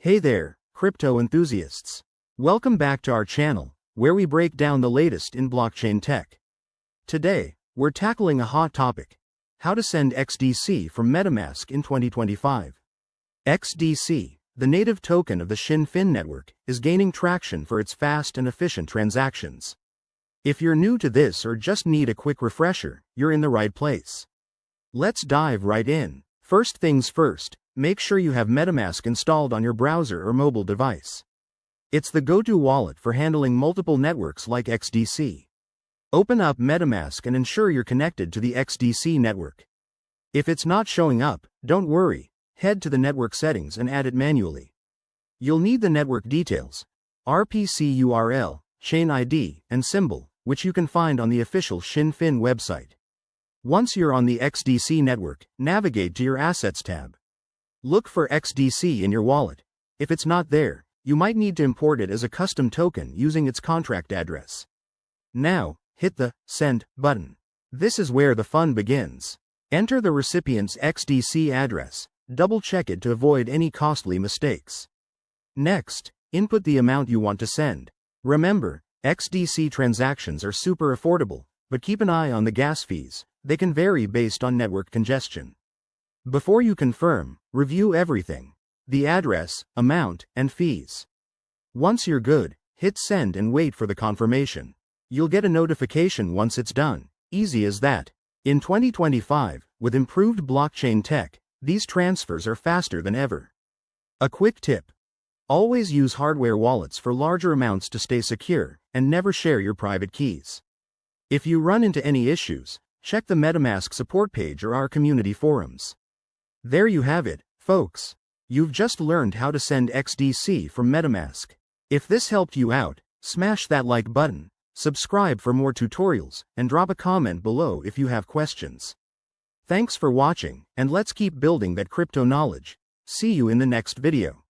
Hey there, crypto enthusiasts. Welcome back to our channel, where we break down the latest in blockchain tech. Today, we're tackling a hot topic: how to send XDC from Metamask in 2025. XDC, the native token of the XDC network, is gaining traction for its fast and efficient transactions. If you're new to this or just need a quick refresher, you're in the right place. Let's dive right in. First things first, make sure you have Metamask installed on your browser or mobile device. It's the go-to wallet for handling multiple networks like XDC. Open up Metamask and ensure you're connected to the XDC network. If it's not showing up, don't worry, head to the network settings and add it manually. You'll need the network details, RPC URL, chain ID, and symbol, which you can find on the official XDC website. Once you're on the XDC network, navigate to your Assets tab. Look for XDC in your wallet. If it's not there, you might need to import it as a custom token using its contract address. Now, hit the Send button. This is where the fun begins. Enter the recipient's XDC address, double-check it to avoid any costly mistakes. Next, input the amount you want to send. Remember, XDC transactions are super affordable, but keep an eye on the gas fees. They can vary based on network congestion. Before you confirm, review everything: the address, amount, and fees. Once you're good, hit send and wait for the confirmation. You'll get a notification once it's done. Easy as that. In 2025, with improved blockchain tech, these transfers are faster than ever. A quick tip: always use hardware wallets for larger amounts to stay secure, and never share your private keys. If you run into any issues, check the Metamask support page or our community forums. There you have it, folks. You've just learned how to send XDC from Metamask. If this helped you out, smash that like button, subscribe for more tutorials, and drop a comment below if you have questions. Thanks for watching, and let's keep building that crypto knowledge. See you in the next video.